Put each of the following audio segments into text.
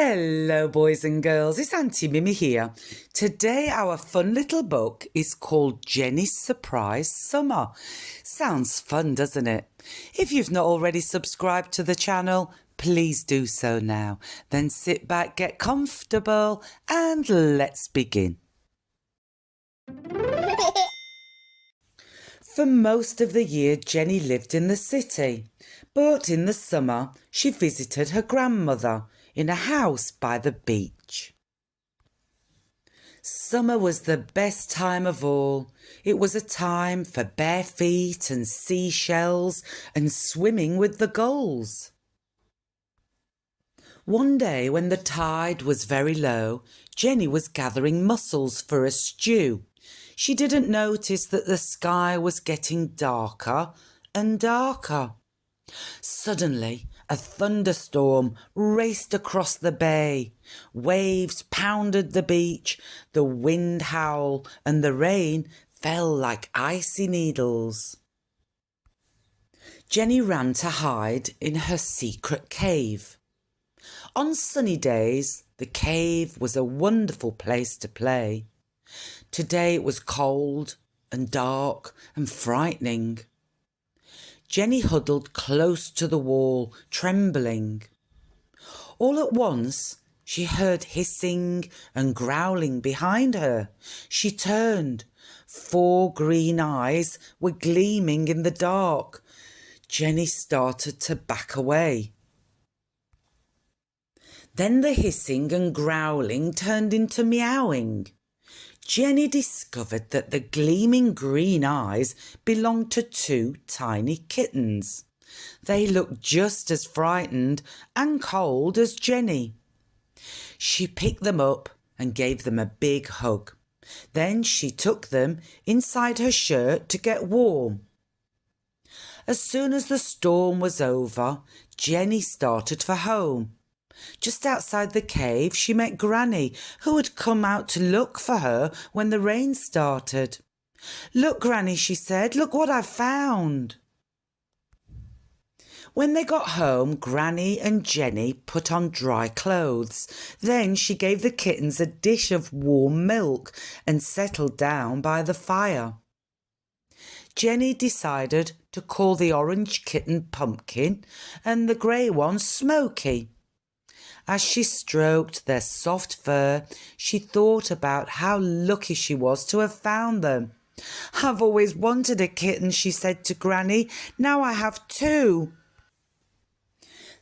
Hello boys and girls, it's Aunty Mimmi here. Today our fun little book is called Jenny's Surprise Summer. Sounds fun, doesn't it? If you've not already subscribed to the channel, please do so now. Then sit back, get comfortable and let's begin. For most of the year, Jenny lived in the city, but in the summer she visited her grandmother in a house by the beach. Summer was the best time of all. It was a time for bare feet and seashells and swimming with the gulls. One day when the tide was very low, Jenny was gathering mussels for a stew. She didn't notice that the sky was getting darker and darker. Suddenly, a thunderstorm raced across the bay. Waves pounded the beach, the wind howled, and the rain fell like icy needles. Jenny ran to hide in her secret cave. On sunny days, the cave was a wonderful place to play. Today it was cold and dark and frightening. Jenny huddled close to the wall, trembling. All at once, she heard hissing and growling behind her. She turned. 4 green eyes were gleaming in the dark. Jenny started to back away. Then the hissing and growling turned into meowing. Jenny discovered that the gleaming green eyes belonged to 2 tiny kittens. They looked just as frightened and cold as Jenny. She picked them up and gave them a big hug. Then she took them inside her shirt to get warm. As soon as the storm was over, Jenny started for home. Just outside the cave, she met Granny, who had come out to look for her when the rain started. "Look, Granny," she said, "look what I've found." When they got home, Granny and Jenny put on dry clothes. Then she gave the kittens a dish of warm milk and settled down by the fire. Jenny decided to call the orange kitten Pumpkin and the grey one Smoky. As she stroked their soft fur, she thought about how lucky she was to have found them. "I've always wanted a kitten," she said to Granny. "Now I have 2.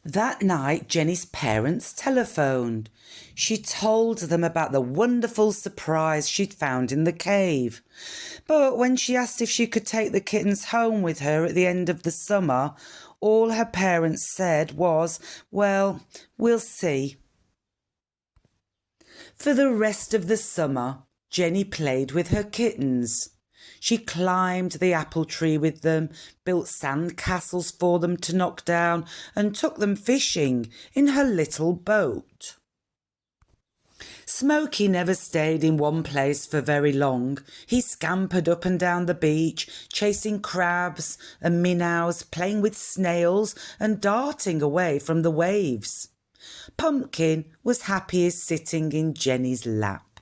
That night, Jenny's parents telephoned. She told them about the wonderful surprise she'd found in the cave. But when she asked if she could take the kittens home with her at the end of the summer, all her parents said was, "Well, we'll see." For the rest of the summer, Jenny played with her kittens. She climbed the apple tree with them, built sand castles for them to knock down, and took them fishing in her little boat. Smoky never stayed in one place for very long. He scampered up and down the beach, chasing crabs and minnows, playing with snails and darting away from the waves. Pumpkin was happiest sitting in Jenny's lap.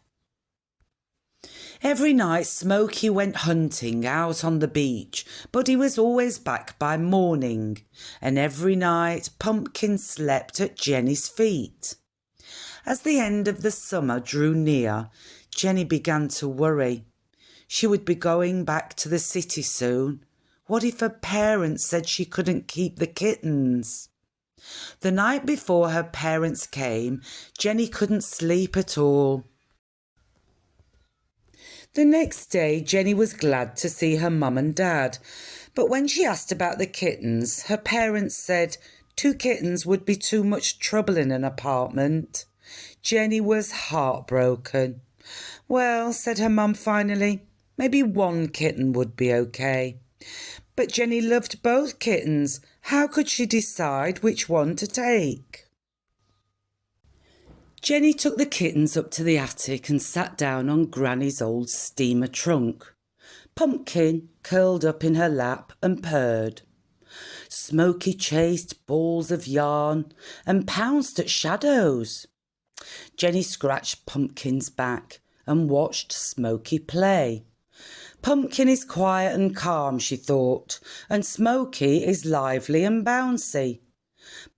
Every night Smoky went hunting out on the beach, but he was always back by morning, and every night Pumpkin slept at Jenny's feet. As the end of the summer drew near, Jenny began to worry. She would be going back to the city soon. What if her parents said she couldn't keep the kittens? The night before her parents came, Jenny couldn't sleep at all. The next day, Jenny was glad to see her mum and dad, but when she asked about the kittens, her parents said 2 kittens would be too much trouble in an apartment. Jenny was heartbroken. "Well," said her mum finally, "maybe 1 kitten would be okay." But Jenny loved both kittens. How could she decide which one to take? Jenny took the kittens up to the attic and sat down on Granny's old steamer trunk. Pumpkin curled up in her lap and purred. Smoky chased balls of yarn and pounced at shadows. Jenny scratched Pumpkin's back and watched Smokey play. Pumpkin is quiet and calm, she thought, and Smokey is lively and bouncy.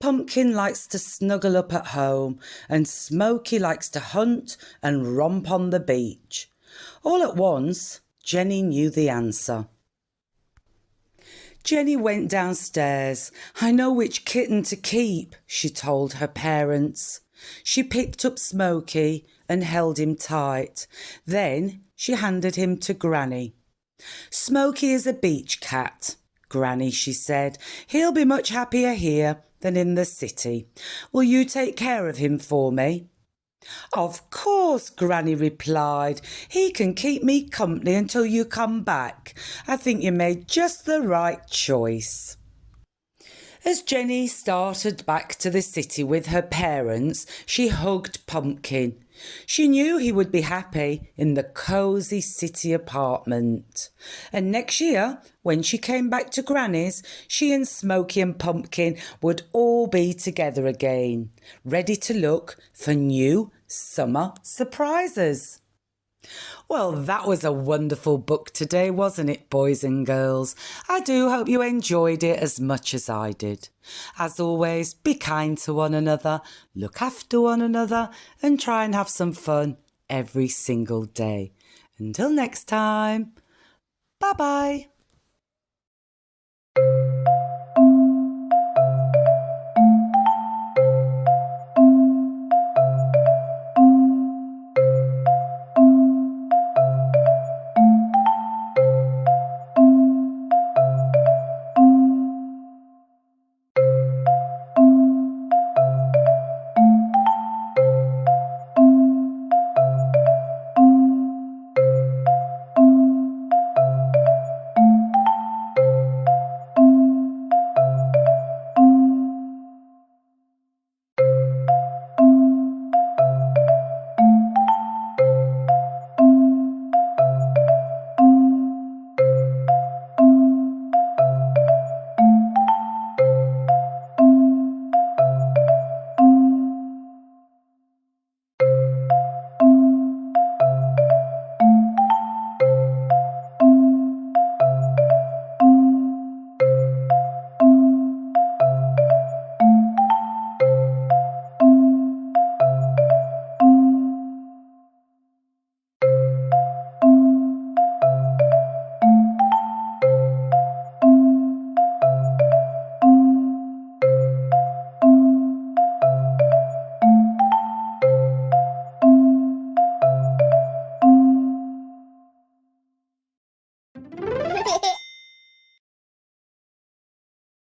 Pumpkin likes to snuggle up at home, and Smokey likes to hunt and romp on the beach. All at once, Jenny knew the answer. Jenny went downstairs. I know which kitten to keep, she told her parents. She picked up Smokey and held him tight. Then she handed him to Granny. Smokey is a beach cat, Granny, she said. He'll be much happier here than in the city. Will you take care of him for me? Of course, Granny replied. He can keep me company until you come back. I think you made just the right choice. As Jenny started back to the city with her parents, she hugged Pumpkin. She knew he would be happy in the cosy city apartment. And next year, when she came back to Granny's, she and Smokey and Pumpkin would all be together again, ready to look for new summer surprises. Well, that was a wonderful book today, wasn't it, boys and girls? I do hope you enjoyed it as much as I did. As always, be kind to one another, look after one another, and try and have some fun every single day. Until next time, bye-bye.